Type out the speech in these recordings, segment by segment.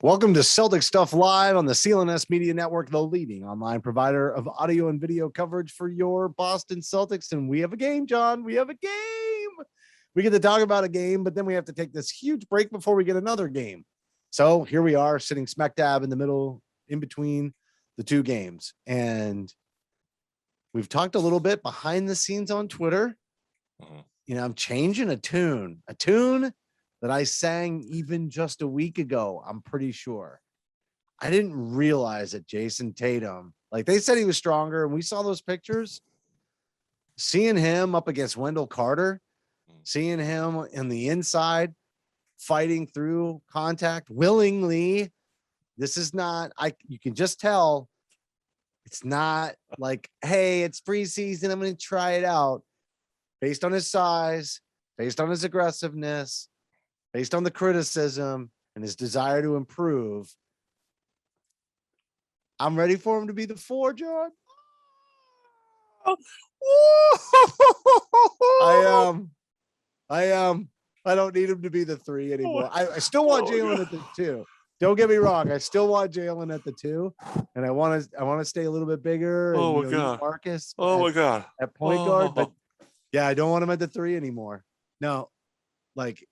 Welcome to Celtics Stuff Live on the CLNS Media Network, the leading online provider of audio and video coverage for your Boston Celtics. And we have a game, John. We have a game. We get to talk about a game, but then we have to take this huge break before we get another game. So here we are sitting smack dab in the middle, in between the two games. And we've talked a little bit behind the scenes on Twitter. You know, I'm changing a tune that I sang even just a week ago. I'm pretty sure. I didn't realize that Jayson Tatum, like they said he was stronger, and we saw those pictures. Seeing him up against Wendell Carter, seeing him in the inside, fighting through contact willingly. This is not, you can just tell it's not like, hey, it's preseason, I'm going to try it out. Based on his size, based on his aggressiveness, based on the criticism and his desire to improve, I'm ready for him to be the 4, John. I am. I don't need him to be the 3 anymore. I still want Jaylen at the 2. Don't get me wrong. I still want Jaylen at the 2, and I want to stay a little bit bigger. Oh and, my God, Marcus. my God, at point guard. But yeah, I don't want him at the 3 anymore. No, like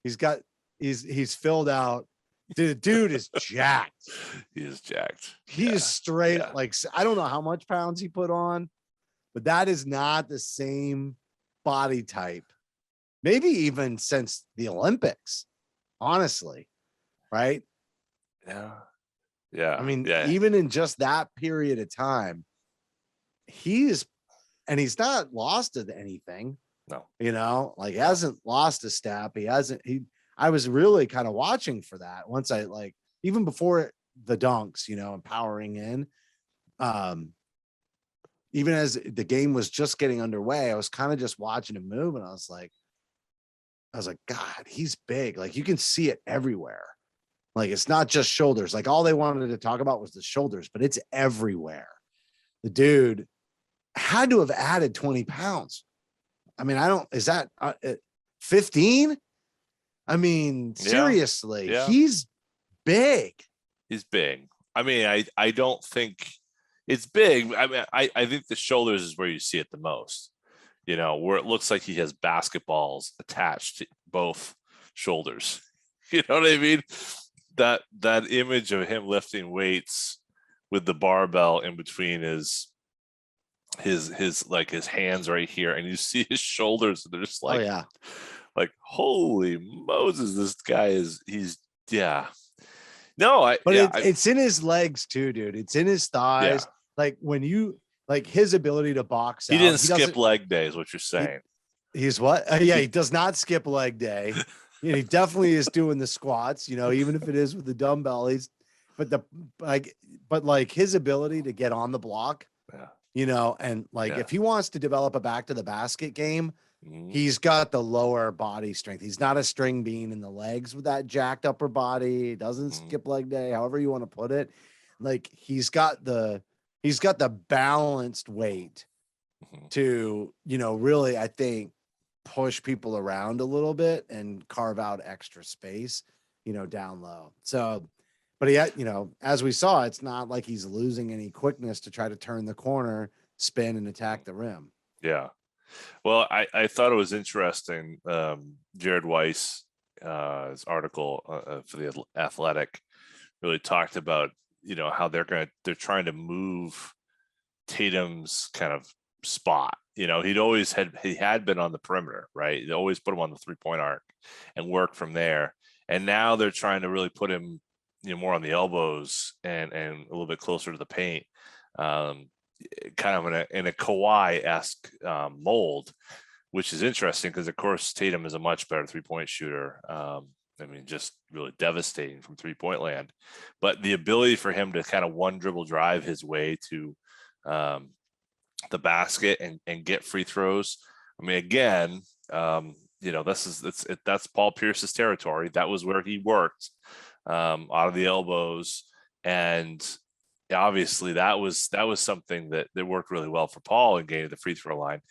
he's filled out. Dude is jacked. He is jacked. He is straight. Yeah. Like, I don't know how much pounds he put on, but that is not the same body type. Maybe even since the Olympics, honestly. Right. Yeah. Yeah. I mean, even in just that period of time, he's not lost to anything. No, you know, like he hasn't lost a step. I was really kind of watching for that once even before the dunks, and powering in, even as the game was just getting underway, I was kind of just watching him move. And I was like, God, he's big. Like you can see it everywhere. Like it's not just shoulders. Like all they wanted to talk about was the shoulders, but it's everywhere. The dude had to have added 20 pounds. I mean, is that 15? I mean, seriously, he's big. He's big. I mean, I don't think it's big. I mean, I think the shoulders is where you see it the most, where it looks like he has basketballs attached to both shoulders. You know what I mean? That image of him lifting weights with the barbell in between his hands right here, and you see his shoulders, and they're just like, like holy Moses, this guy it's in his legs too, dude. It's in his thighs. Like when his ability to box he didn't skip leg day is what you're saying. He's what? He does not skip leg day. He definitely is doing the squats, even if it is with the dumbbell. But his ability to get on the block. And if he wants to develop a back to the basket game, he's got the lower body strength. He's not a string bean in the legs with that jacked upper body. He doesn't skip leg day, however you want to put it. Like he's got the balanced weight to, really, I think, push people around a little bit and carve out extra space, down low. So, but he had, as we saw, it's not like he's losing any quickness to try to turn the corner, spin, and attack the rim. Yeah. Well, I thought it was interesting. Jared Weiss, his article for the Athletic really talked about, how they're trying to move Tatum's kind of spot. He had been on the perimeter, right? They always put him on the 3-point arc and work from there. And now they're trying to really put him, more on the elbows and a little bit closer to the paint, kind of in a Kawhi-esque mold, which is interesting because, of course, Tatum is a much better 3-point shooter. I mean, just really devastating from 3-point land. But the ability for him to kind of one dribble drive his way to the basket and get free throws. I mean, again, that's Paul Pierce's territory. That was where he worked. Out of the elbows, and obviously that was something that worked really well for Paul in getting the free throw line.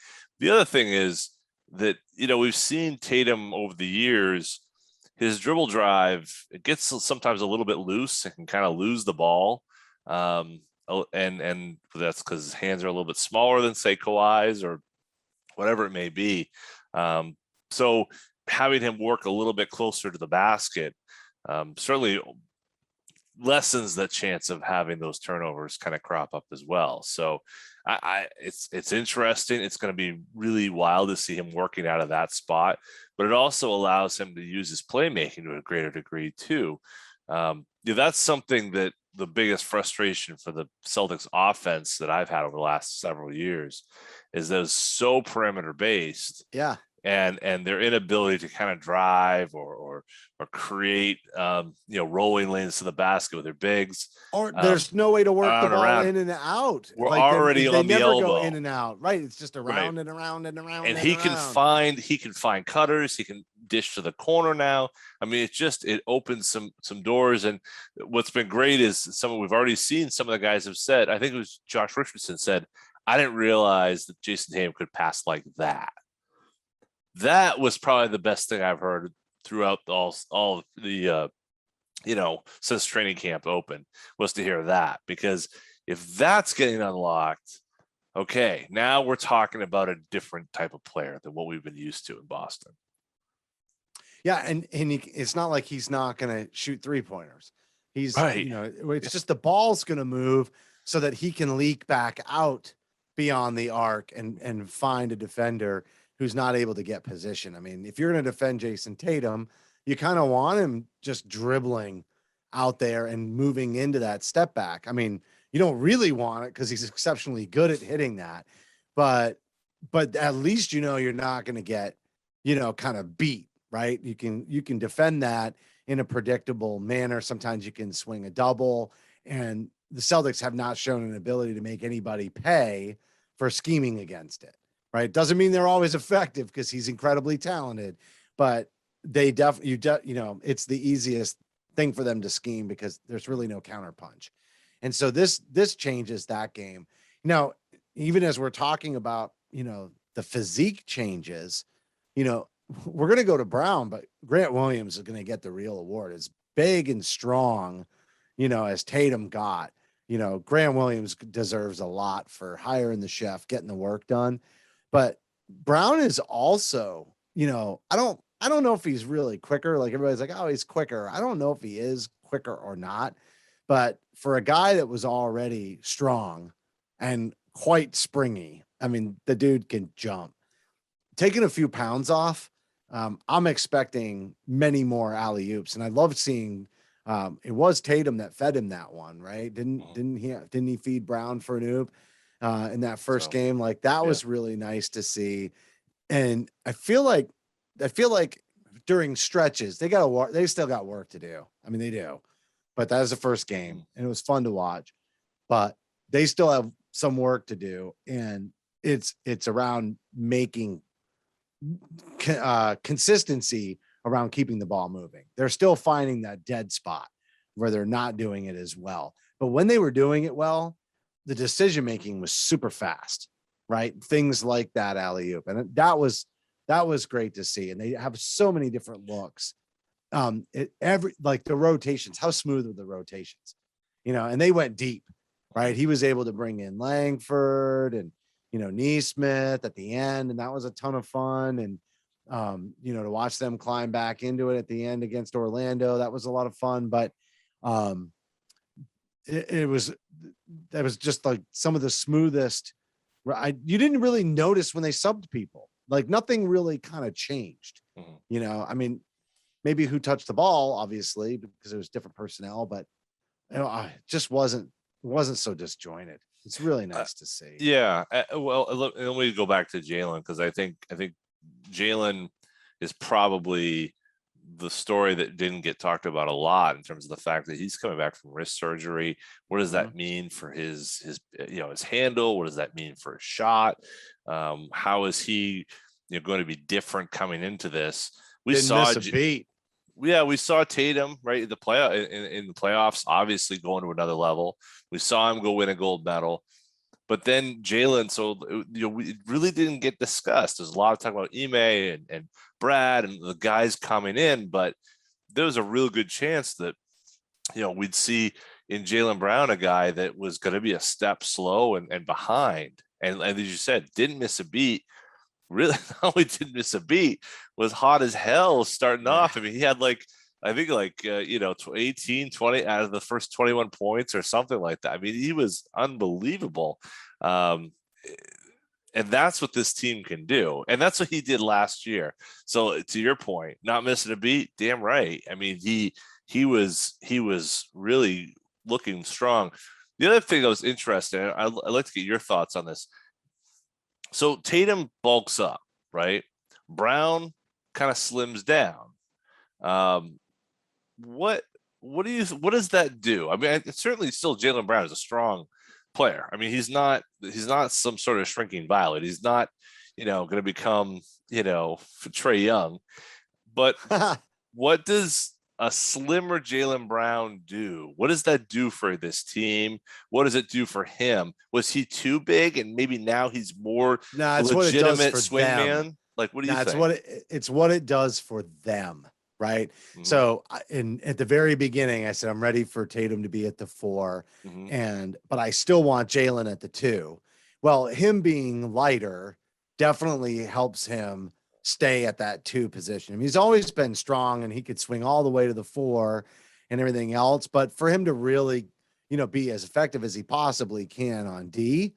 The other thing is that we've seen Tatum over the years his dribble drive, it gets sometimes a little bit loose and can kind of lose the ball. And that's because his hands are a little bit smaller than, say, Kawhi's or whatever it may be. So having him work a little bit closer to the basket certainly lessens the chance of having those turnovers kind of crop up as well. So it's interesting. It's going to be really wild to see him working out of that spot, but it also allows him to use his playmaking to a greater degree too. That's something that the biggest frustration for the Celtics offense that I've had over the last several years is that it's so perimeter based. Yeah. And their inability to kind of drive or create rolling lanes to the basket with their bigs, or there's no way to work the ball around. in and out. We're already they on the never elbow. go in and out, right? It's just around Right. and around and around. And he can find cutters. He can dish to the corner now. I mean, it opens some doors. And what's been great is we've already seen some of the guys have said. I think it was Josh Richardson said, "I didn't realize that Jayson Tatum could pass like that." That was probably the best thing I've heard throughout all the since training camp opened, was to hear that, because if that's getting unlocked, okay, now we're talking about a different type of player than what we've been used to in Boston. Yeah, and it's not like he's not going to shoot 3-pointers. He's right. It's just the ball's going to move so that he can leak back out beyond the arc and find a defender who's not able to get position. I mean, if you're going to defend Jayson Tatum, you kind of want him just dribbling out there and moving into that step back. I mean, you don't really want it because he's exceptionally good at hitting that, but at least you're not going to get kind of beat, right? You can defend that in a predictable manner. Sometimes you can swing a double, and the Celtics have not shown an ability to make anybody pay for scheming against it. Right. Doesn't mean they're always effective because he's incredibly talented, but they definitely, it's the easiest thing for them to scheme because there's really no counterpunch. And so this changes that game. Even as we're talking about, the physique changes, we're going to go to Brown, but Grant Williams is going to get the real award. As big and strong, as Tatum got, Grant Williams deserves a lot for hiring the chef, getting the work done. But Brown is also, I don't know if he's really quicker. Like everybody's like, oh, he's quicker. I don't know if he is quicker or not. But for a guy that was already strong and quite springy, I mean, the dude can jump. Taking a few pounds off, I'm expecting many more alley-oops. And I love seeing it was Tatum that fed him that one, right? Didn't he feed Brown for an oop? In that first game, like that was really nice to see. And I feel like during stretches, they still got work to do. I mean, they do, but that was the first game and it was fun to watch, but they still have some work to do. And it's around making consistency around keeping the ball moving. They're still finding that dead spot where they're not doing it as well. But when they were doing it well, the decision-making was super fast, right? Things like that alley-oop. And that was great to see. And they have so many different looks. The rotations, how smooth were the rotations, and they went deep, right? He was able to bring in Langford and, Neesmith at the end. And that was a ton of fun. And, to watch them climb back into it at the end against Orlando, that was a lot of fun. But, that was just like some of the smoothest. You didn't really notice when they subbed people, like nothing really kind of changed. I mean, maybe who touched the ball, obviously, because it was different personnel, but it just wasn't so disjointed. It's really nice to see. Yeah. Well, let me go back to Jaylen, because I think Jaylen is probably the story that didn't get talked about a lot in terms of the fact that he's coming back from wrist surgery. What does that mean for his handle? What does that mean for his shot? How is he going to be different coming into this? We saw a beat. Yeah, we saw Tatum right in the playoffs, obviously going to another level. We saw him go win a gold medal. But then Jaylen, we really didn't get discussed. There's a lot of talk about Ime and Brad and the guys coming in, but there was a real good chance that, we'd see in Jaylen Brown a guy that was going to be a step slow and behind. And as you said, didn't miss a beat. Really, not only didn't miss a beat, was hot as hell starting off. I mean, he had I think 18, 20 out of the first 21 points or something like that. I mean, he was unbelievable. And that's what this team can do. And that's what he did last year. So to your point, not missing a beat, damn right. I mean, he was really looking strong. The other thing that was interesting, I'd like to get your thoughts on this. So Tatum bulks up, right? Brown kind of slims down. What does that do? I mean, it's certainly still Jaylen Brown is a strong player. I mean, he's not some sort of shrinking violet. He's not, going to become, Trae Young. But what does a slimmer Jaylen Brown do? What does that do for this team? What does it do for him? Was he too big, and maybe now he's more legitimate swingman? Like, what do you think? It's what it does for them, right? Mm-hmm. So at the very beginning, I said I'm ready for Tatum to be at the 4, but I still want Jaylen at the 2. Well, him being lighter definitely helps him stay at that 2 position. I mean, he's always been strong and he could swing all the way to the 4 and everything else. But for him to really, be as effective as he possibly can on D,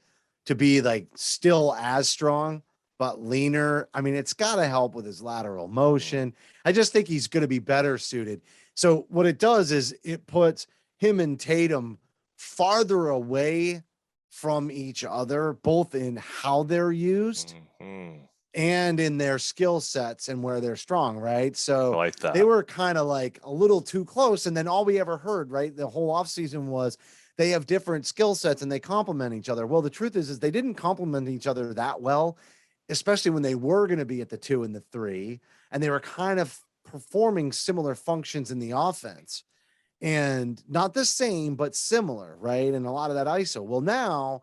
to be still as strong, but leaner, I mean, it's got to help with his lateral motion. I just think he's going to be better suited. So what it does is it puts him and Tatum farther away from each other, both in how they're used and in their skill sets and where they're strong, right? So I like that. They were kind of a little too close. And then all we ever heard, right, the whole offseason was they have different skill sets and they complement each other. Well, the truth is they didn't complement each other that well, especially when they were going to be at the 2 and the 3, and they were kind of performing similar functions in the offense. And not the same, but similar, right? And a lot of that ISO. Well, now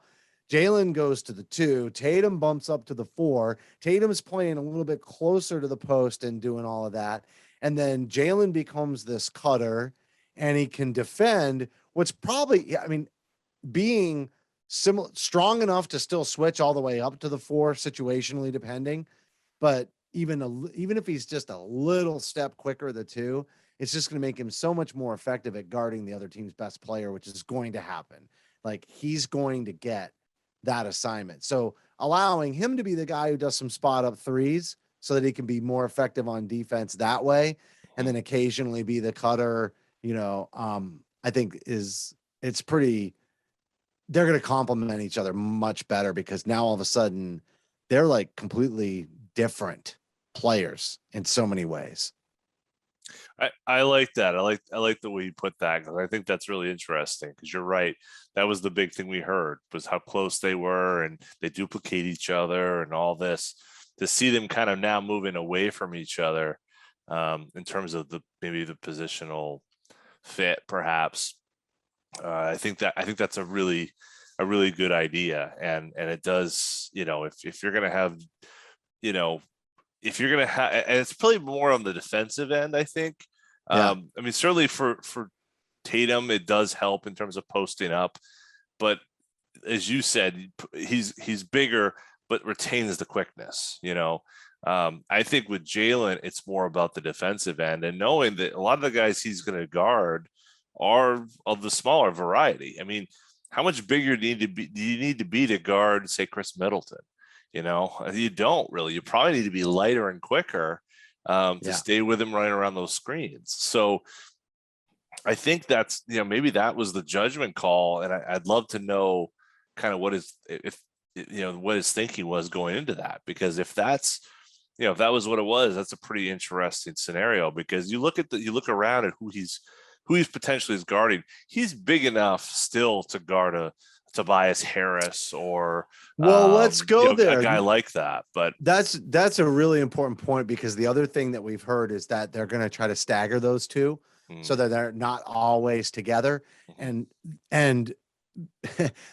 Jaylen goes to the 2, Tatum bumps up to the 4. Tatum's playing a little bit closer to the post and doing all of that. And then Jaylen becomes this cutter and he can defend what's probably, being strong enough to still switch all the way up to the 4 situationally depending. But even if he's just a little step quicker, the 2, it's just going to make him so much more effective at guarding the other team's best player, which is going to happen. He's going to get that assignment. So allowing him to be the guy who does some spot up 3s so that he can be more effective on defense that way. And then occasionally be the cutter, I think they're going to complement each other much better because now all of a sudden they're completely different players in so many ways. I like that. I like the way you put that, because I think that's really interesting, because you're right. That was the big thing we heard, was how close they were and they duplicate each other and all this. To see them kind of now moving away from each other in terms of maybe the positional fit, perhaps. I think that's a really good idea. And it does, if you're going to have, if you're going to have, and it's probably more on the defensive end, I think. I mean, certainly for Tatum, it does help in terms of posting up, but as you said, he's bigger, but retains the quickness, I think with Jaylen, it's more about the defensive end and knowing that a lot of the guys he's going to guard are of the smaller variety. I mean, how much bigger do you need to be to guard, say, Chris Middleton? You don't really. You probably need to be lighter and quicker to stay with him running around those screens. So I think that's, maybe that was the judgment call. And I'd love to know kind of what his thinking was going into that, because if that's, if that was what it was, that's a pretty interesting scenario, because you look around at who he's potentially is guarding. He's big enough still to guard a Tobias Harris or let's go there. A guy like that. But that's a really important point, because the other thing that we've heard is that they're going to try to stagger those 2 so that they're not always together, and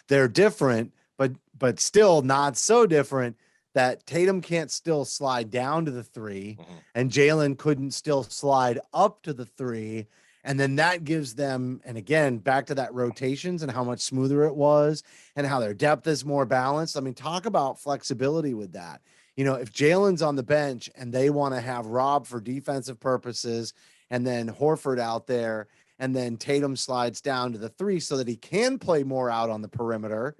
they're different, but still not so different that Tatum can't still slide down to the 3 Mhm. and Jaylen couldn't still slide up to the 3. And then that gives them, and again, back to that rotations and how much smoother it was and how their depth is more balanced. I mean, talk about flexibility with that. If Jaylen's on the bench and they want to have Rob for defensive purposes and then Horford out there, and then Tatum slides down to the 3 so that he can play more out on the perimeter,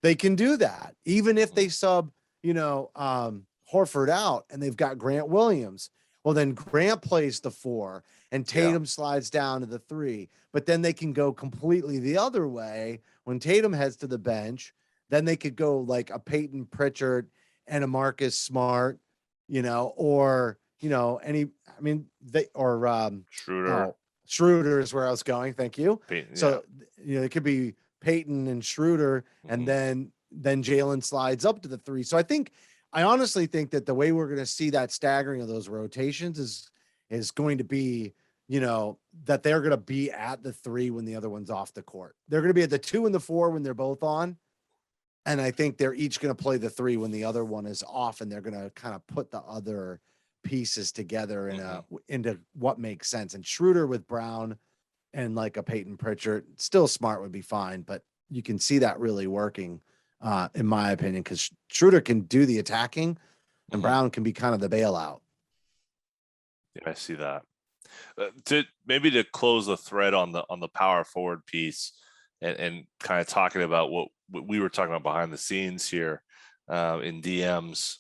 they can do that. Even if they sub, Horford out and they've got Grant Williams. Well, then Grant plays the 4 and Tatum slides down to the 3. But then they can go completely the other way when Tatum heads to the bench. Then they could go like a Peyton Pritchard and a Marcus Smart, or Schroeder. Schroeder is where I was going. Thank you. Peyton, So it could be Peyton and Schroeder, and then Jaylen slides up to the 3. So I honestly think that the way we're going to see that staggering of those rotations is going to be, that they're going to be at the 3 when the other one's off the court. They're going to be at the 2 and the 4 when they're both on. And I think they're each going to play the 3 when the other one is off, and they're going to kind of put the other pieces together into what makes sense. And Schroeder with Brown and like a Peyton Pritchard, still Smart would be fine, but you can see that really working, in my opinion, because Schroeder can do the attacking and Brown can be kind of the bailout. Yeah, I see that. To close the thread on the power forward piece and kind of talking about what we were talking about behind the scenes here in DMs.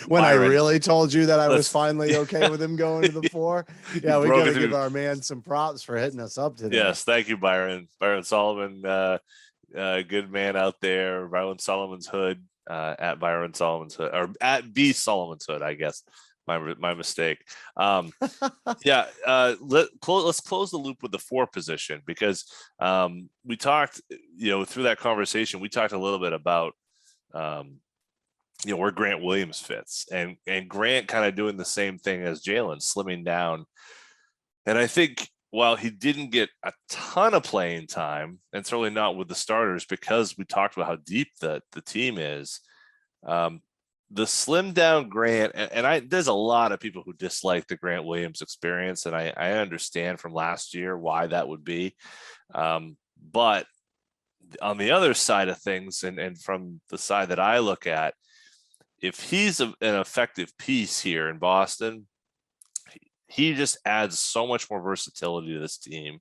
When Byron, I really told you that I was finally okay with him going to the 4. Yeah, we got to give our man some props for hitting us up today. Yes, thank you, Byron. Byron Solomon, good man out there. Byron Solomon's Hood, at Byron Solomon's Hood, or at B Solomon's Hood, I guess. My mistake. Let's close the loop with the 4 position, because we talked, through that conversation, we talked a little bit about where Grant Williams fits, and Grant kind of doing the same thing as Jaylen, slimming down. And I think while he didn't get a ton of playing time, and certainly not with the starters, because we talked about how deep the team is, the slim down Grant, and there's a lot of people who dislike the Grant Williams experience, and I understand from last year why that would be. But on the other side of things, and from the side that I look at, if he's an effective piece here in Boston, he just adds so much more versatility to this team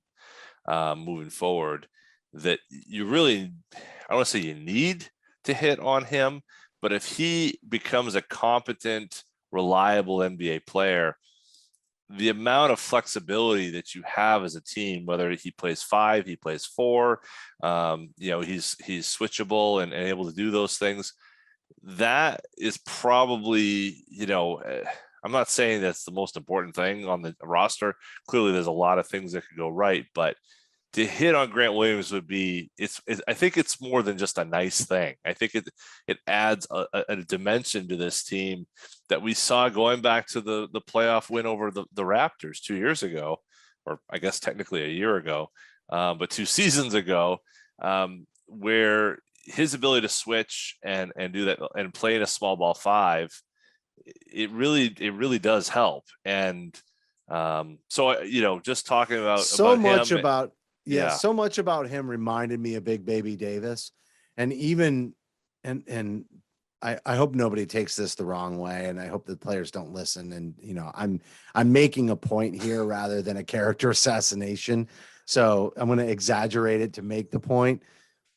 moving forward, that you really, I don't want to say you need to hit on him, but if he becomes a competent, reliable NBA player, the amount of flexibility that you have as a team, whether he plays 5, he plays 4, he's switchable and able to do those things. That is probably, I'm not saying that's the most important thing on the roster. Clearly, there's a lot of things that could go right, but to hit on Grant Williams would be, I think it's more than just a nice thing. I think it adds a dimension to this team that we saw going back to the playoff win over the Raptors 2 years ago, or I guess technically a year ago, but 2 seasons ago, where his ability to switch and do that and play in a small ball 5, it really does help. And so just talking about so much him, about. Yeah, so much about him reminded me of Big Baby Davis. And even, and I hope nobody takes this the wrong way, and I hope the players don't listen. And, I'm making a point here rather than a character assassination. So I'm going to exaggerate it to make the point.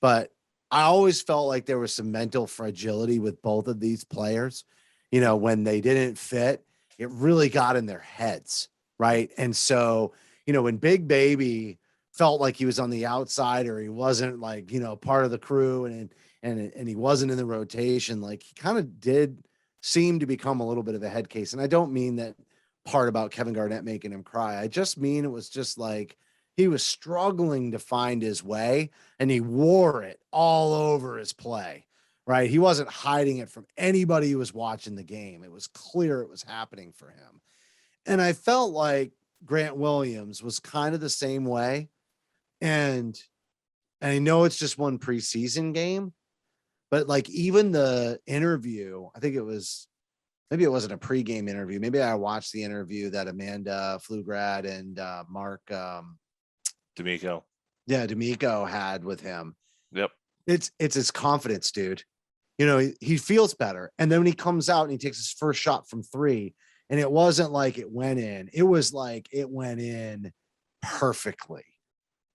But I always felt like there was some mental fragility with both of these players. When they didn't fit, it really got in their heads. Right. And so, when Big Baby felt like he was on the outside, or he wasn't like, part of the crew, and he wasn't in the rotation, like he kind of did seem to become a little bit of a head case. And I don't mean that part about Kevin Garnett making him cry. I just mean it was just like he was struggling to find his way, and he wore it all over his play, right? He wasn't hiding it from anybody who was watching the game. It was clear it was happening for him. And I felt like Grant Williams was kind of the same way. And I know it's just one preseason game, But like even the interview, I think maybe it wasn't a pregame interview. Maybe I watched the interview that Amanda Pflugrad and Mark D'Amico. Yeah, D'Amico had with him. Yep. It's his confidence, dude. You know, he feels better. And then when he comes out and he takes his first shot from 3, and it wasn't like it went in. It was like it went in perfectly,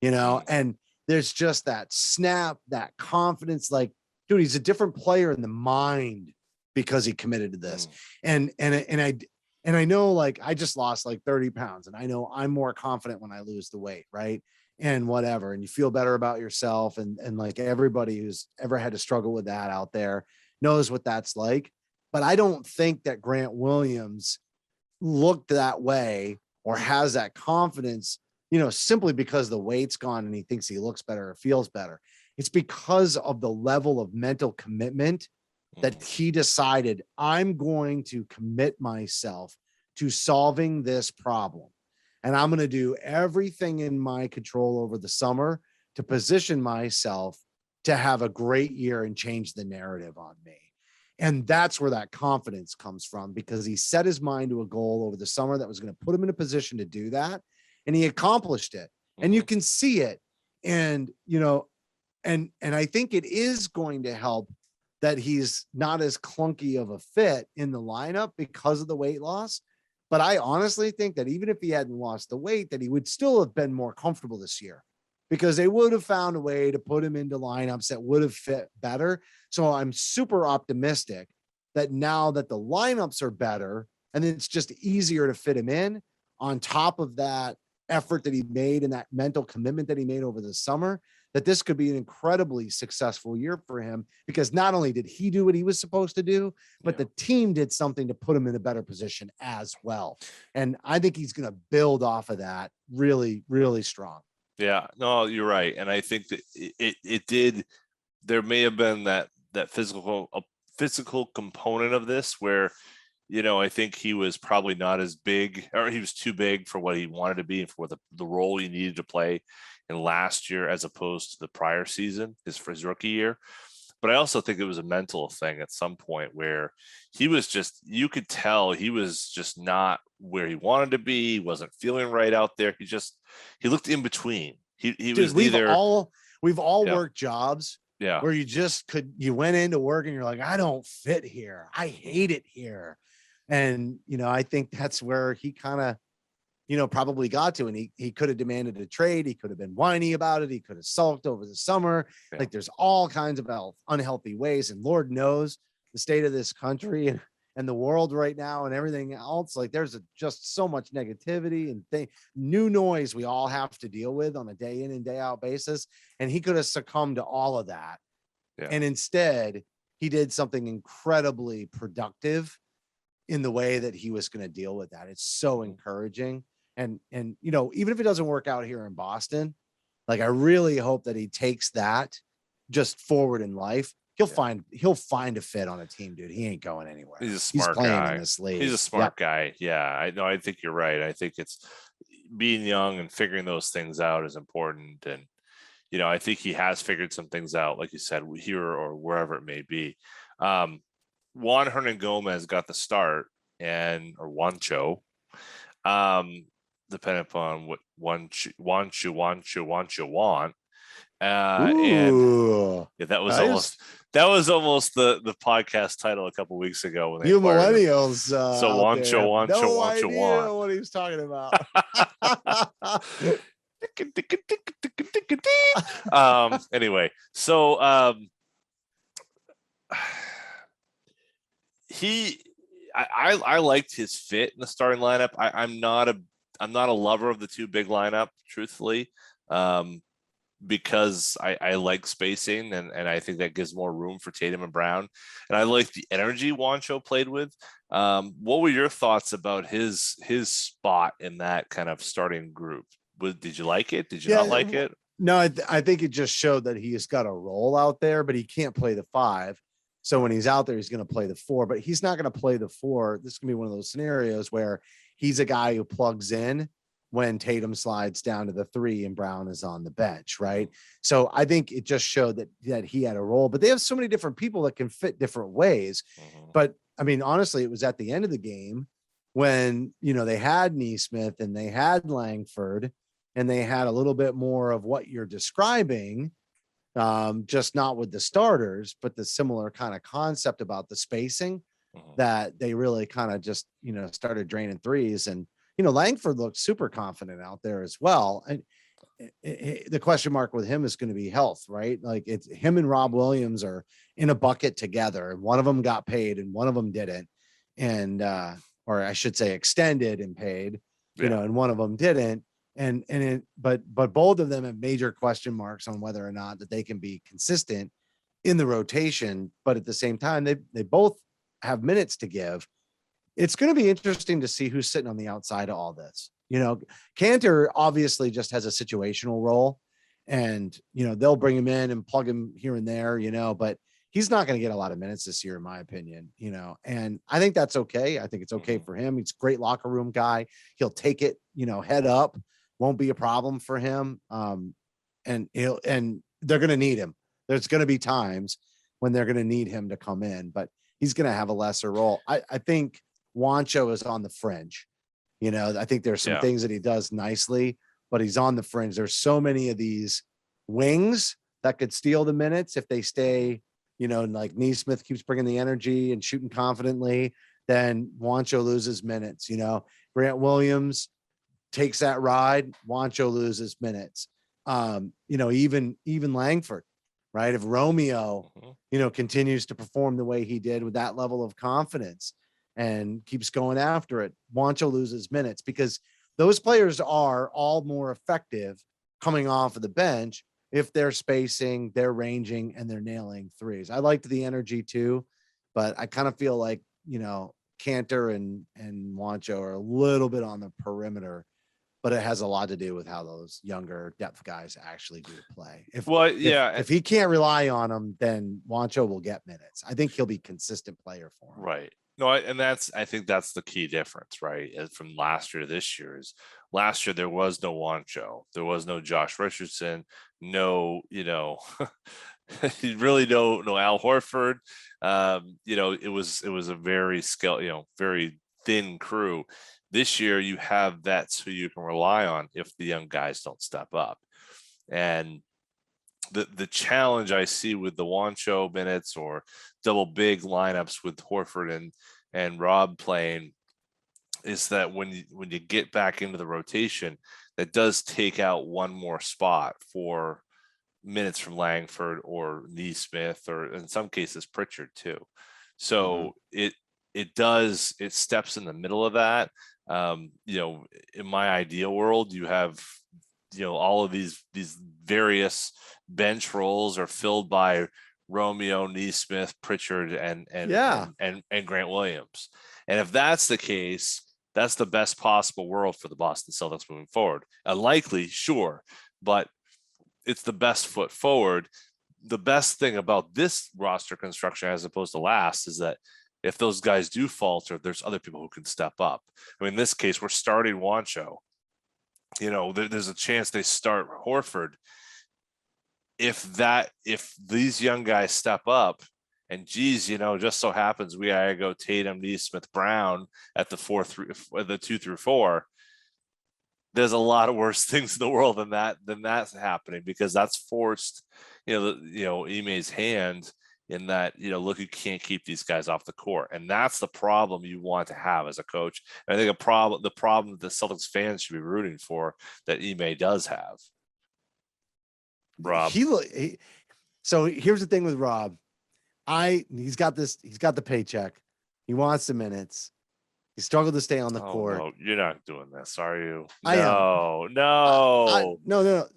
you know, and there's just that snap, that confidence, like, dude, he's a different player in the mind because he committed to this. And I know, like, I just lost like 30 pounds, and I know I'm more confident when I lose the weight, right? And whatever, and you feel better about yourself. And like everybody who's ever had to struggle with that out there knows what that's like. But I don't think that Grant Williams looked that way or has that confidence, you know, simply because the weight's gone and he thinks he looks better or feels better. It's because of the level of mental commitment that he decided, I'm going to commit myself to solving this problem. And I'm going to do everything in my control over the summer to position myself to have a great year and change the narrative on me. And that's where that confidence comes from, because he set his mind to a goal over the summer that was going to put him in a position to do that. And he accomplished it. And you can see it. And, you know, and I think it is going to help that he's not as clunky of a fit in the lineup because of the weight loss. But I honestly think that even if he hadn't lost the weight, that he would still have been more comfortable this year, because they would have found a way to put him into lineups that would have fit better. So I'm super optimistic that now that the lineups are better and it's just easier to fit him in, on top of that effort that he made and that mental commitment that he made over the summer, that this could be an incredibly successful year for him, because not only did he do what he was supposed to do, but the team did something to put him in a better position as well. And I think he's going to build off of that really, really strong. Yeah, no, you're right. And I think that it did, there may have been that physical component of this where, you know, I think he was probably not as big, or he was too big for what he wanted to be and for the role he needed to play in last year, as opposed to the prior season, his rookie year. But I also think it was a mental thing at some point where he was just, you could tell he was just not where he wanted to be. He wasn't feeling right out there. He looked in between. He Dude, was we've all worked jobs where you went into work and you're like, I don't fit here. I hate it here. And, you know, I think that's where he kind of, you know, probably got to, and he could have demanded a trade. He could have been whiny about it. He could have sulked over the summer. Like, there's all kinds of unhealthy ways, and Lord knows the state of this country and the world right now and everything else. Like, there's just so much negativity and new noise we all have to deal with on a day in and day out basis. And he could have succumbed to all of that. And instead he did something incredibly productive in the way that he was going to deal with that. It's so encouraging. And, you know, even if it doesn't work out here in Boston, like, I really hope that he takes that just forward in life. He'll find a fit on a team, dude. He ain't going anywhere. He's a smart guy in this league. He's a smart guy. Yeah, I know. I think you're right. I think it's being young and figuring those things out is important. And, you know, I think he has figured some things out, like you said, here or wherever it may be. Juan Hernan Gomez got the start, or Juancho, depending upon what want. And that was almost the podcast title a couple weeks ago when they you millennials. So Juancho, what he was talking about. Anyway, so I liked his fit in the starting lineup. I'm not a lover of the two big lineup, truthfully, because I like spacing and I think that gives more room for Tatum and Brown. And I like the energy Juancho played with. What were your thoughts about his spot in that kind of starting group? Did you like it? Did you not like it? No, I think it just showed that he's got a role out there, but he can't play the 5. So when he's out there, he's going to play the 4, but he's not going to play the 4. This is going to be one of those scenarios where he's a guy who plugs in when Tatum slides down to the 3 and Brown is on the bench, right? So I think it just showed that he had a role, but they have so many different people that can fit different ways. But I mean, honestly, it was at the end of the game when, they had Neesmith and they had Langford and they had a little bit more of what you're describing, just not with the starters, but the similar kind of concept about the spacing that they really kind of just, started draining threes. And, Langford looked super confident out there as well. And the question mark with him is going to be health, right? Like it's him and Rob Williams are in a bucket together, and one of them got paid and one of them didn't. And, or I should say extended and paid, and one of them didn't. But both of them have major question marks on whether or not that they can be consistent in the rotation. But at the same time, they both have minutes to give. It's going to be interesting to see who's sitting on the outside of all this. Cantor obviously just has a situational role, and, they'll bring him in and plug him here and there, but he's not going to get a lot of minutes this year, in my opinion, and I think that's okay. I think it's okay for him. He's a great locker room guy. He'll take it, head up, won't be a problem for him. And they're going to need him. There's going to be times when they're going to need him to come in, but he's going to have a lesser role. I think Juancho is on the fringe. I think there's some things that he does nicely, but he's on the fringe. There's so many of these wings that could steal the minutes if they stay, like Neesmith keeps bringing the energy and shooting confidently, then Juancho loses minutes. Grant Williams takes that ride, Juancho loses minutes. Even Langford, right? If Romeo, continues to perform the way he did with that level of confidence and keeps going after it, Juancho loses minutes, because those players are all more effective coming off of the bench if they're spacing, they're ranging, and they're nailing threes. I liked the energy too, but I kind of feel like, Cantor and Juancho are a little bit on the perimeter, but it has a lot to do with how those younger depth guys actually do play. If he can't rely on them, then Juancho will get minutes. I think he'll be a consistent player for him. Right. No, I think that's the key difference, right? From last year to this year is last year there was no Juancho, there was no Josh Richardson, no, really no Al Horford. It was a very very thin crew. This year you have that's who you can rely on if the young guys don't step up. And the challenge I see with the Juancho minutes or double big lineups with Horford and Rob playing is that when you get back into the rotation, that does take out one more spot for minutes from Langford or Neesmith, or in some cases Pritchard too. So it steps in the middle of that. In my ideal world, you have all of these various bench roles are filled by Romeo, Neesmith, Pritchard, and Grant Williams. And if that's the case, that's the best possible world for the Boston Celtics moving forward. Unlikely, sure, but it's the best foot forward. The best thing about this roster construction as opposed to last is that if those guys do falter, there's other people who can step up. I mean, in this case, we're starting Juancho. There's a chance they start Horford. If these young guys step up, and just so happens we gotta go Tatum, Neesmith, Brown at the 2 through 4. There's a lot of worse things in the world than that's happening, because that's forced, Ime's hand in that, look, you can't keep these guys off the court. And that's the problem you want to have as a coach. And I think the problem that the Celtics fans should be rooting for that Ime does have. Rob. So here's the thing with Rob. He's got the paycheck. He wants the minutes. He struggled to stay on the court. No, you're not doing this, are you? No.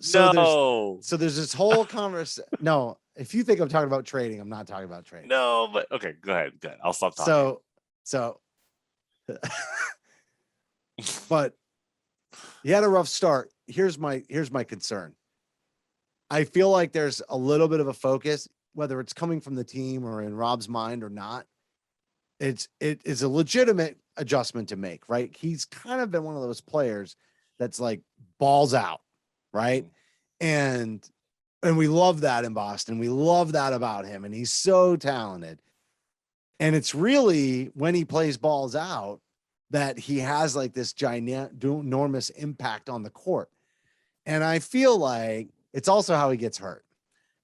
So there's this whole conversation. No, if you think I'm talking about trading, I'm not talking about trading. No, but okay, go ahead. I'll stop talking. So but he had a rough start. Here's my concern. I feel like there's a little bit of a focus, whether it's coming from the team or in Rob's mind or not. It is a legitimate adjustment to make, right? He's kind of been one of those players that's like balls out, right? And we love that in Boston. We love that about him, and he's so talented. And it's really when he plays balls out that he has like this enormous impact on the court. And I feel like it's also how he gets hurt.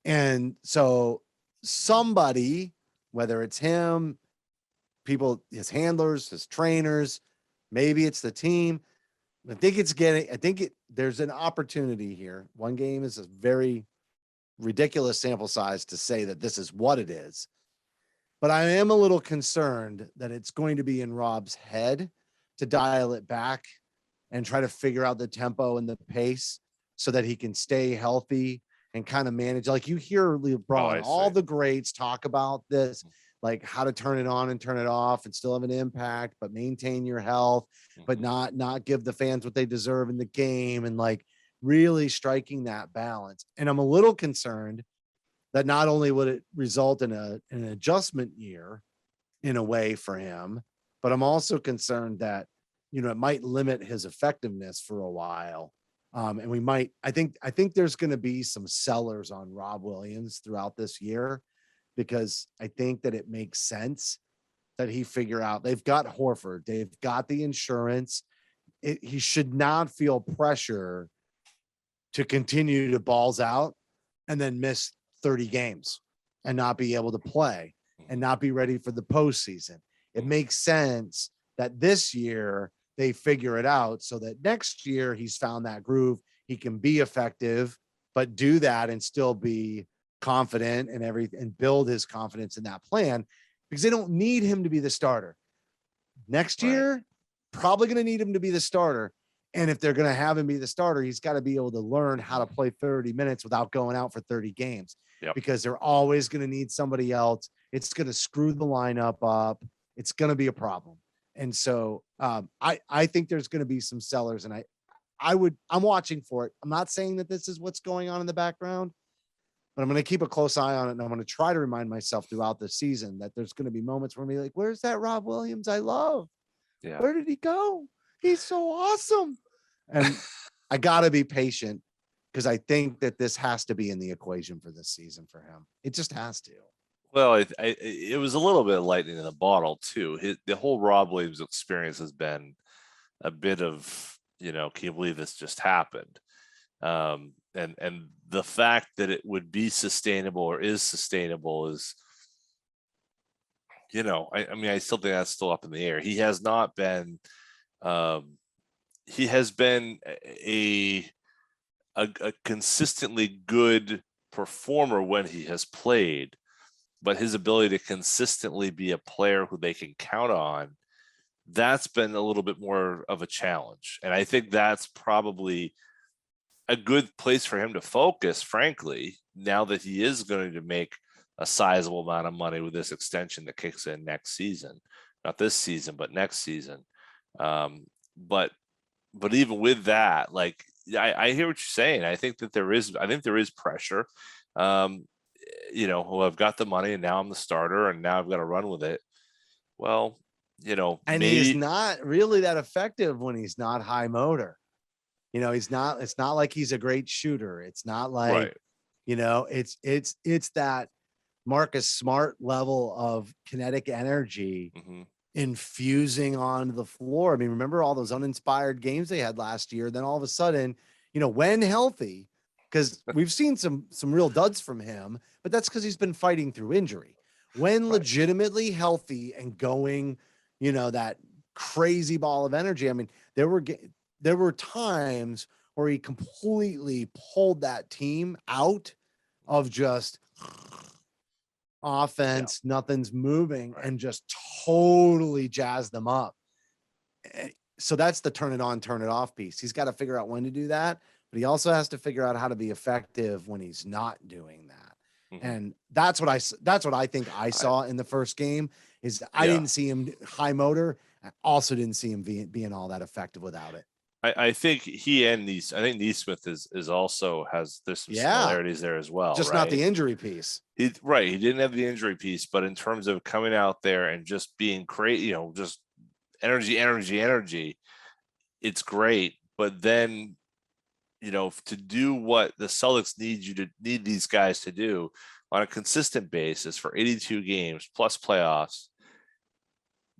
And so somebody, whether it's him, people, his handlers, his trainers, maybe it's the team. There's an opportunity here. One game is a very ridiculous sample size to say that this is what it is. But I am a little concerned that it's going to be in Rob's head to dial it back and try to figure out the tempo and the pace so that he can stay healthy and kind of manage. Like you hear LeBron, all the greats talk about this, like how to turn it on and turn it off and still have an impact, but maintain your health, but not give the fans what they deserve in the game, and like really striking that balance. And I'm a little concerned that not only would it result in an adjustment year in a way for him, but I'm also concerned that, you know, it might limit his effectiveness for a while. And we might, I think there's going to be some sellers on Rob Williams throughout this year, because I think that it makes sense that he figure out they've got Horford, they've got the insurance. He should not feel pressure to continue to balls out and then miss 30 games and not be able to play and not be ready for the postseason. It makes sense that this year they figure it out so that next year he's found that groove. He can be effective, but do that and still be confident and everything, and build his confidence in that plan, because they don't need him to be the starter. Next year, probably going to need him to be the starter. And if they're going to have him be the starter, he's got to be able to learn how to play 30 minutes without going out for 30 games. Because they're always going to need somebody else. It's going to screw the lineup up. It's going to be a problem. And so I think there's going to be some sellers, and I'm watching for it. I'm not saying that this is what's going on in the background, but I'm going to keep a close eye on it. And I'm going to try to remind myself throughout the season that there's going to be moments where I'm like, where's that Rob Williams I love? Yeah. Where did he go? He's so awesome. And I got to be patient, because I think that this has to be in the equation for this season for him. It just has to. Well, it was a little bit of lightning in the bottle too. The whole Rob Williams experience has been a bit of, you know, can you believe this just happened? And the fact that it would be sustainable or is sustainable is, you know, I mean, I still think that's still up in the air. He has not been, he has been a consistently good performer when he has played, but his ability to consistently be a player who they can count on, that's been a little bit more of a challenge. And I think that's probably a good place for him to focus, frankly, now that he is going to make a sizable amount of money with this extension that kicks in next season, not this season, but next season. But even with that, like, I hear what you're saying. I think there is pressure. You know, well, I've got the money and now I'm the starter and now I've got to run with it. Well, you know, and he's not really that effective when he's not high motor. You know, it's not like he's a great shooter. It's not like, you know, it's that Marcus Smart level of kinetic energy infusing onto the floor. I mean, remember all those uninspired games they had last year? Then all of a sudden, you know, when healthy, because we've seen some real duds from him, but that's because he's been fighting through injury. When legitimately healthy and going, you know, that crazy ball of energy. I mean, there were times where he completely pulled that team out of just offense, nothing's moving, and just totally jazzed them up. So that's the turn it on, turn it off piece. He's got to figure out when to do that, but he also has to figure out how to be effective when he's not doing that. And that's what I think I saw in the first game is I didn't see him high motor. I also didn't see him being all that effective without it. I think I think Neesmith is also there's some similarities there as well. Just not the injury piece. He didn't have the injury piece, but in terms of coming out there and just being crazy, you know, just energy, it's great. but then, to do what the Celtics need these guys to do on a consistent basis for 82 games plus playoffs,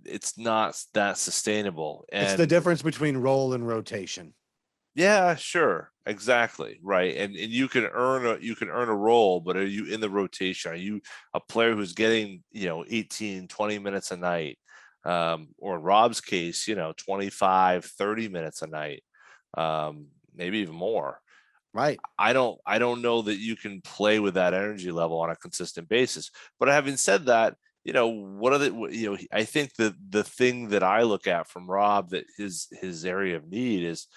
it's not that sustainable. It's the And difference between role and rotation. yeah, sure, exactly, right. And you can earn a role, but are you in the rotation? Are you a player who's getting 18, 20 minutes a night, or in Rob's case, 25, 30 minutes a night, maybe even more. Right. I don't know that you can play with that energy level on a consistent basis. But having said that, what are the I think the thing that I look at from Rob, that his area of need is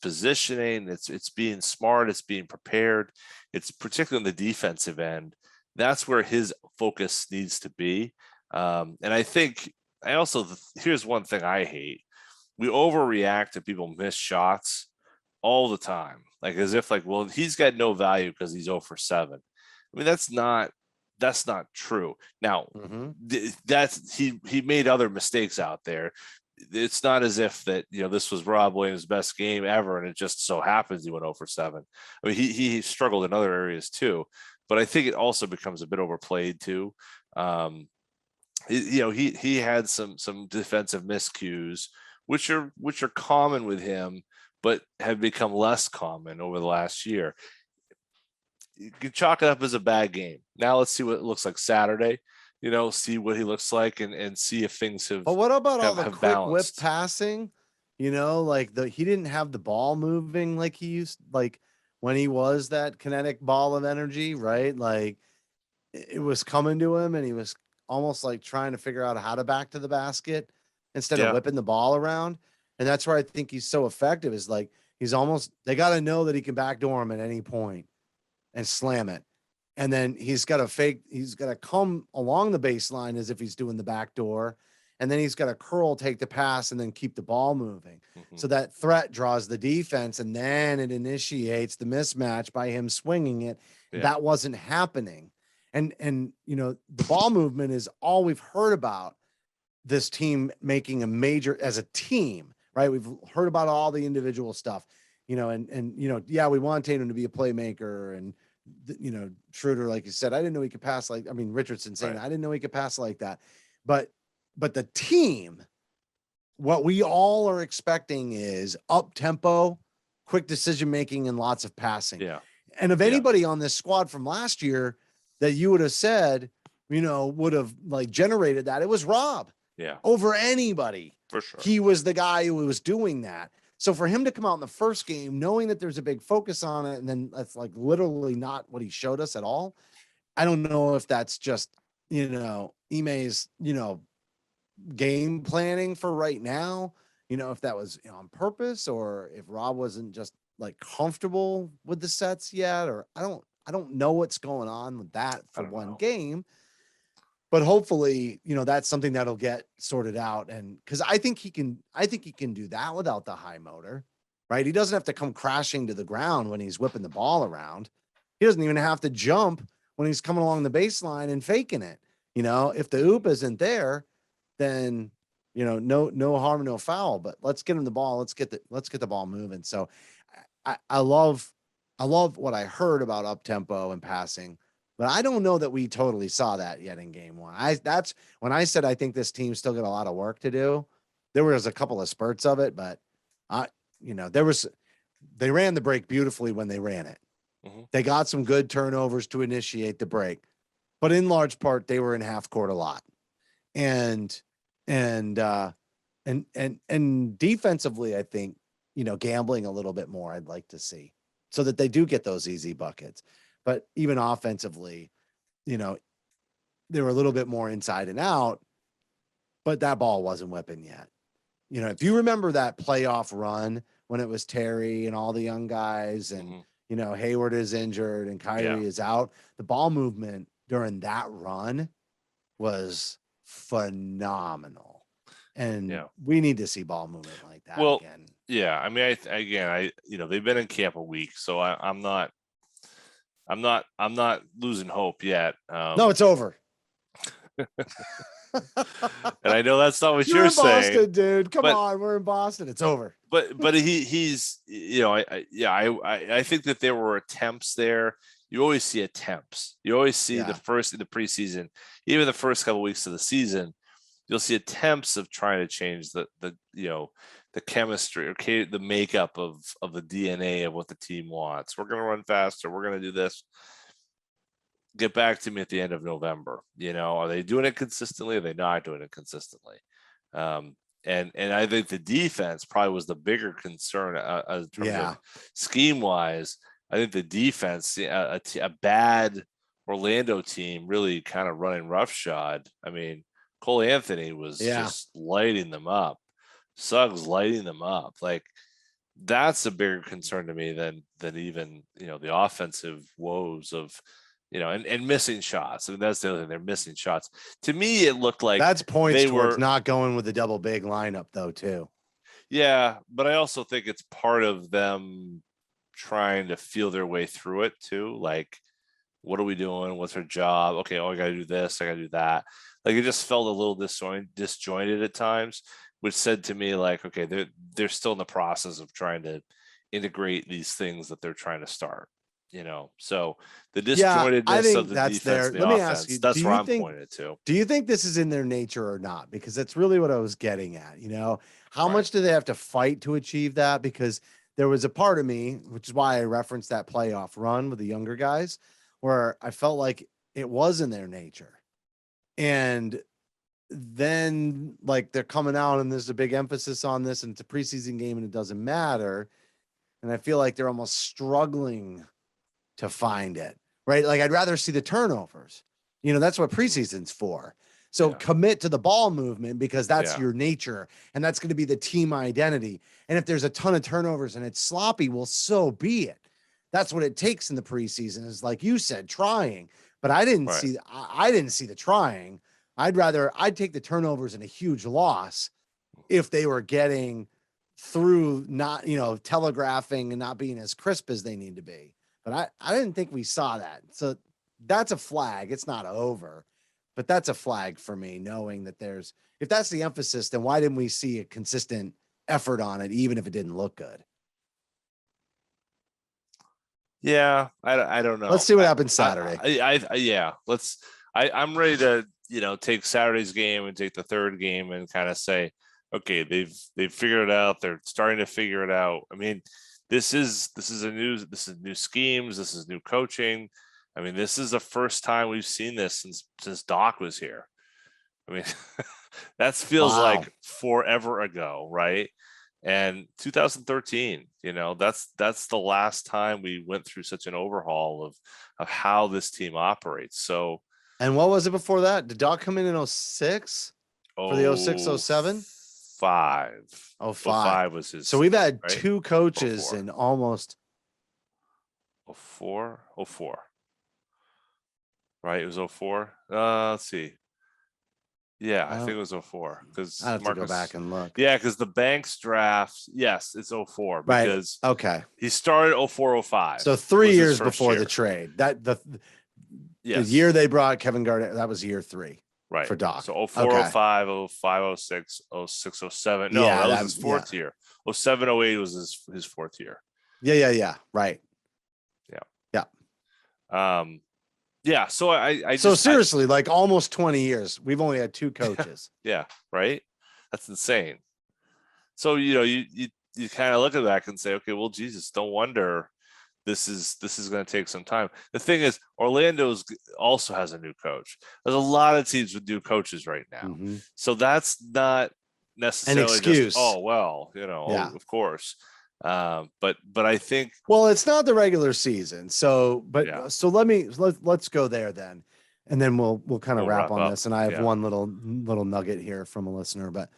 positioning. It's being smart, it's being prepared. It's particularly in the defensive end. That's where his focus needs to be. And I think here's one thing I hate. We overreact to people miss shots all the time, like as if well, he's got no value because he's 0 for 7. I mean, that's not true. Now, that's he made other mistakes out there. It's not as if that this was Rob Williams' best game ever, and it just so happens he went 0 for 7. I mean, he struggled in other areas too, but I think it also becomes a bit overplayed too. He had some defensive miscues, which are common with him, but have become less common over the last year. You can chalk it up as a bad game. Now let's see what it looks like Saturday. See what he looks like, and see if things have. But what about all the quick balanced. whip passing? He didn't have the ball moving like he used, like when he was that kinetic ball of energy, right? Like it was coming to him, and he was almost like trying to figure out how to back to the basket instead of whipping the ball around. And that's where I think he's so effective, is like they got to know that he can backdoor him at any point and slam it. And then he's got to come along the baseline as if he's doing the backdoor. And then he's got to curl, take the pass, and then keep the ball moving. So that threat draws the defense, and then it initiates the mismatch by him swinging it. Yeah. That wasn't happening. And the ball movement is all we've heard about this team making a major as a team, right? We've heard about all the individual stuff, yeah, we want Tatum to be a playmaker, and Schroeder, like you said, I didn't know he could pass Richardson saying, right. I didn't know he could pass like that. But the team, what we all are expecting is up tempo, quick decision making, and lots of passing. Yeah. And if anybody on this squad from last year that you would have said, would have generated that, it was Rob. Yeah. Over anybody. For sure. He was the guy who was doing that. So for him to come out in the first game, knowing that there's a big focus on it, and then that's literally not what he showed us at all. I don't know if that's just, Ime's, game planning for right now, if that was on purpose, or if Rob wasn't just comfortable with the sets yet, or I don't know what's going on with that for one game. But hopefully, that's something that'll get sorted out. And because I think he can do that without the high motor, right? He doesn't have to come crashing to the ground when he's whipping the ball around. He doesn't even have to jump when he's coming along the baseline and faking it. If the oop isn't there, then, no harm, no foul, but let's get him the ball. Let's get the ball moving. So I love what I heard about up tempo and passing. But I don't know that we totally saw that yet in game one. That's when I said I think this team's still got a lot of work to do. There was a couple of spurts of it, but they ran the break beautifully when they ran it. They got some good turnovers to initiate the break, but in large part they were in half court a lot. And defensively, I think, gambling a little bit more I'd like to see, so that they do get those easy buckets. But even offensively, they were a little bit more inside and out, but that ball wasn't whipping yet. If you remember that playoff run when it was Terry and all the young guys, and, Hayward is injured and Kyrie is out, the ball movement during that run was phenomenal. And we need to see ball movement like that again. Yeah. I mean, they've been in camp a week, so I'm not losing hope yet. No, it's over. And I know that's not what You're you're in Boston, saying, dude. Come but on, we're in Boston. It's over. he's I think that there were attempts there. You always see attempts. You always see Yeah. the first in the preseason, even the first couple of weeks of the season, you'll see attempts of trying to change the chemistry or the makeup of the DNA of what the team wants. We're going to run faster. We're going to do this. Get back to me at the end of November. Are they doing it consistently? Are they not doing it consistently? And I think the defense probably was the bigger concern in terms of scheme wise. I think the defense, a bad Orlando team, really kind of running roughshod. I mean, Cole Anthony was just lighting them up. Suggs lighting them up. Like, that's a bigger concern to me than even the offensive woes of and missing shots. I mean, that's the other thing. They're missing shots. To me, it looked like that's points towards not going with the double big lineup, though, too. Yeah, but I also think it's part of them trying to feel their way through it too. Like, what are we doing? What's our job? Okay, I got to do this. I got to do that. Like, it just felt a little disjointed at times, which said to me, like, okay, they're still in the process of trying to integrate these things that they're trying to start. So the disjointedness of the defense, and the offense, ask you, that's where I'm pointed to. Do you think this is in their nature or not? Because that's really what I was getting at. How much do they have to fight to achieve that? Because there was a part of me, which is why I referenced that playoff run with the younger guys, where I felt like it was in their nature. And then, like, they're coming out and there's a big emphasis on this, and it's a preseason game and it doesn't matter. And I feel like they're almost struggling to find it, right? Like, I'd rather see the turnovers. That's what preseason's for. So commit to the ball movement, because that's your nature, and that's going to be the team identity. And if there's a ton of turnovers and it's sloppy, well, so be it. That's what it takes in the preseason, is, like you said, trying. But I didn't see the trying. I'd take the turnovers and a huge loss if they were getting through, not, telegraphing and not being as crisp as they need to be. But I didn't think we saw that. So that's a flag. It's not over, but that's a flag for me, knowing that if that's the emphasis, then why didn't we see a consistent effort on it, even if it didn't look good? Yeah, I don't know. Let's see what happens Saturday. I'm ready to, take Saturday's game and take the third game and kind of say, okay, they've figured it out. They're starting to figure it out. I mean, this is new schemes. This is new coaching. I mean, this is the first time we've seen this since Doc was here. I mean, that feels like forever ago, right? And 2013, that's the last time we went through such an overhaul of how this team operates. So, and what was it before that? Did Doc come in 06 for the 06-07? 05 was his. So we've had two coaches in almost 04. Right, it was 04. Let's see. Yeah, I think it was 04, because I have to go back and look. Yeah, because the Banks draft, yes, it's 04, because he started 04-05. So 3 years before the trade. The year they brought Kevin Garnett, that was year 3. Right. For Doc. So 04, 05, 05, 06, 06, 07. No, that was his fourth year. 07, 08 was his fourth year. Yeah. Right. Yeah. So I so seriously, like, almost 20 years. We've only had 2 coaches. Yeah. Right. That's insane. So, you kind of look at that and say, okay, well, Jesus, don't wonder. This is going to take some time. The thing is, Orlando's also has a new coach. There's a lot of teams with new coaches right now. Mm-hmm. So that's not necessarily an excuse. Of course. But I think, well, it's not the regular season. So let's go there then. And then we'll kind of wrap on this. And I have one little nugget here from a listener, but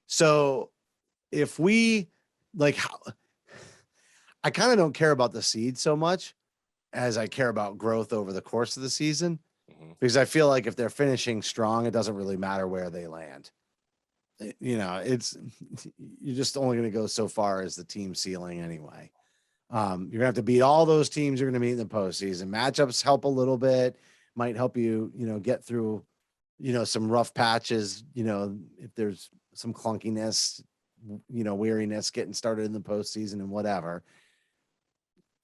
so if we I kind of don't care about the seed so much as I care about growth over the course of the season, because I feel like if they're finishing strong, it doesn't really matter where they land. You're just only going to go so far as the team ceiling anyway. You're going to have to beat all those teams you're going to meet in the postseason. Matchups help a little bit, might help you, get through some rough patches, if there's some clunkiness, weariness getting started in the postseason and whatever.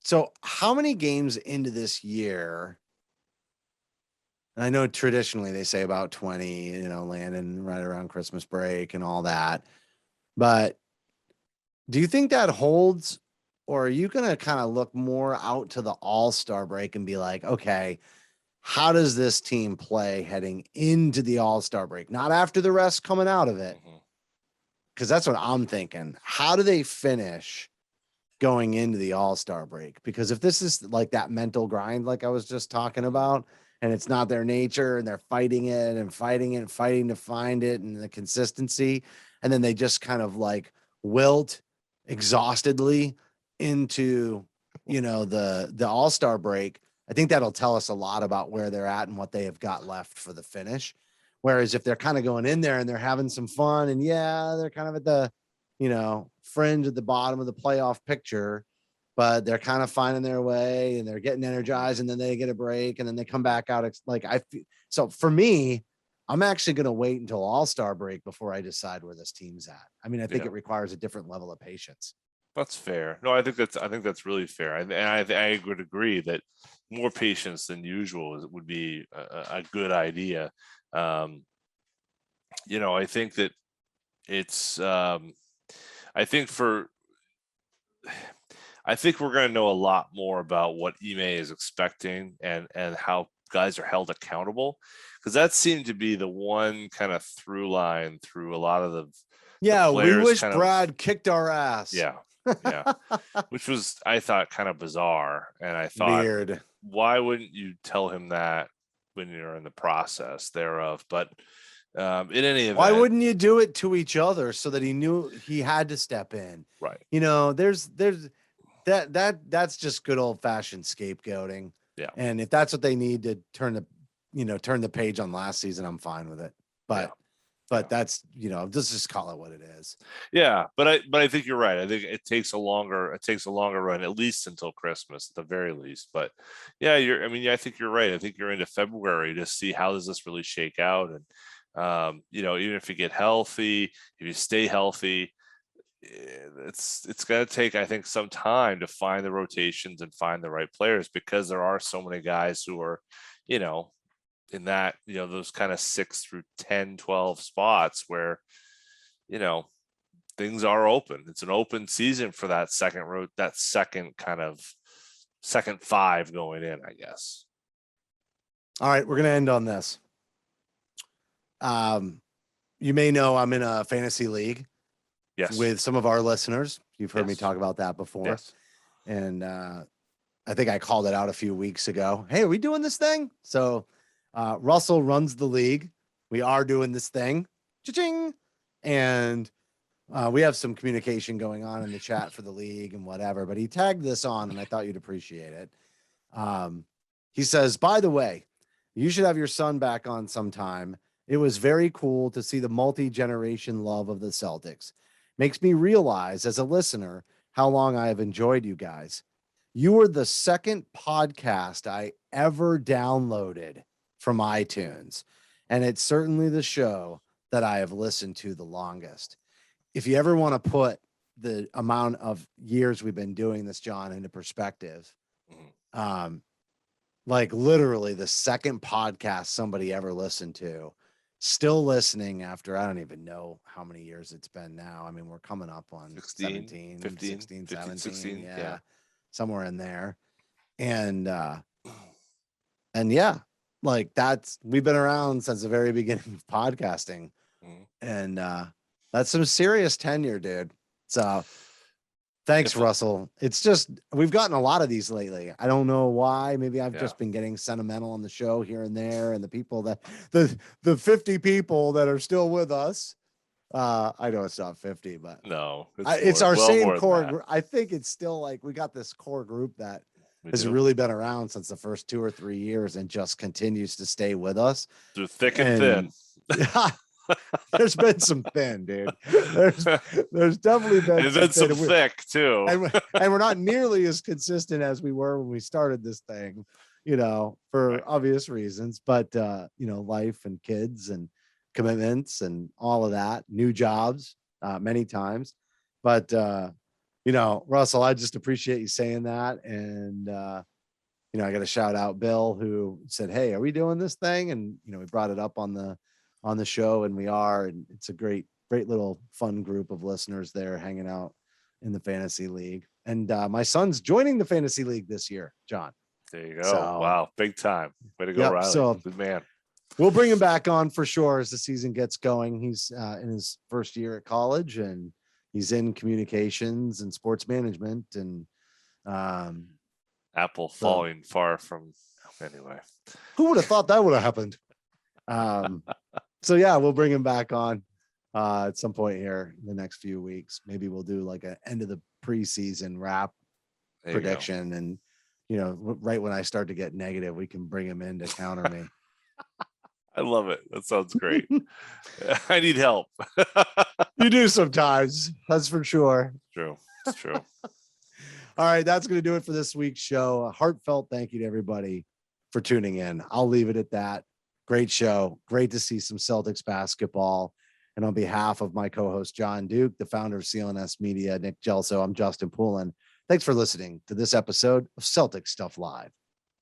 So how many games into this year? And I know traditionally they say about 20, landing right around Christmas break and all that. But do you think that holds, or are you going to kind of look more out to the All-Star break and be like, okay, how does this team play heading into the All-Star break? Not after the rest coming out of it. Because that's what I'm thinking. How do they finish going into the All-Star break? Because if this is like that mental grind, like I was just talking about, and it's not their nature and they're fighting it and fighting it and fighting to find it and the consistency, and then they just kind of like wilt exhaustedly into, the All-Star break, I think that'll tell us a lot about where they're at and what they have got left for the finish. Whereas if they're kind of going in there and they're having some fun and they're kind of at the, fringe at the bottom of the playoff picture, but they're kind of finding their way and they're getting energized and then they get a break and then they come back out. So for me, I'm actually going to wait until All-Star break before I decide where this team's at. I mean, I think it requires a different level of patience. That's fair. No, I think that's really fair. I would agree that more patience than usual would be a good idea. I think that it's I think we're going to know a lot more about what Ime is expecting and how guys are held accountable, because that seemed to be the one kind of through line through a lot of the we wish Brad kicked our ass. Yeah, which was, I thought, kind of bizarre. And I thought, weird. Why wouldn't you tell him that when you're in the process thereof? But in any event, why wouldn't you do it to each other so that he knew he had to step in? Right. There's that's just good old fashioned scapegoating. Yeah. And if that's what they need to turn the page on last season, I'm fine with it. But that's, let's just call it what it is. Yeah. But I think you're right. I think it takes a longer run, at least until Christmas at the very least. But yeah, I think you're right. I think you're into February to see how does this really shake out. And, even if you get healthy, if you stay healthy, it's going to take, I think, some time to find the rotations and find the right players, because there are so many guys who are, in that, those kind of 6 through 10, 12 spots where, things are open. It's an open season for that second five going in, I guess. All right, we're going to end on this. You may know I'm in a fantasy league. Yes. With some of our listeners. You've heard me talk about that before. Yes. And I think I called it out a few weeks ago. Hey, are we doing this thing? So Russell runs the league. We are doing this thing. Cha-ching! And we have some communication going on in the chat for the league and whatever, but he tagged this on and I thought you'd appreciate it. He says, by the way, you should have your son back on sometime. It was very cool to see the multi-generation love of the Celtics. Makes me realize as a listener how long I have enjoyed you guys. You were the second podcast I ever downloaded from iTunes, and it's certainly the show that I have listened to the longest. If you ever want to put the amount of years we've been doing this, John, into perspective, like literally the second podcast somebody ever listened to, still listening after I don't even know how many years it's been now. I mean, we're coming up on 17, 15, 16, 17, 16, yeah, somewhere in there. And yeah, like we've been around since the very beginning of podcasting. And that's some serious tenure, dude. So thanks, Russell. It's just, we've gotten a lot of these lately. I don't know why. Maybe I've just been getting sentimental on the show here and there. And the people the 50 people that are still with us. I know it's not 50, but no, it's our same core. I think it's still like, we got this core group that has really been around since the first 2 or 3 years and just continues to stay with us through thick and thin. There's been some thin, dude. There's definitely been There's been some thick too. And we're not nearly as consistent as we were when we started this thing, for obvious reasons. But life and kids and commitments and all of that, new jobs, many times. But Russell, I just appreciate you saying that. And I got to shout out Bill, who said, "Hey, are we doing this thing?" And we brought it up on the show, and we are. And it's a great little fun group of listeners there hanging out in the fantasy league. And my son's joining the fantasy league this year, John. There you go. Wow, big time. Way to go, Riley. So good man. We'll bring him back on for sure as the season gets going. He's in his first year at college, and he's in communications and sports management. And Apple falling far from. Anyway, who would have thought that would have happened? So yeah, we'll bring him back on at some point here in the next few weeks. Maybe we'll do like an end of the preseason wrap prediction, and right when I start to get negative, we can bring him in to counter me. I love it. That sounds great. I need help. You do sometimes. That's for sure. True. It's true. All right. That's going to do it for this week's show. A heartfelt thank you to everybody for tuning in. I'll leave it at that. Great show. Great to see some Celtics basketball. And on behalf of my co-host, John Duke, the founder of CLNS Media, Nick Gelso, I'm Justin Poulin. Thanks for listening to this episode of Celtics Stuff Live.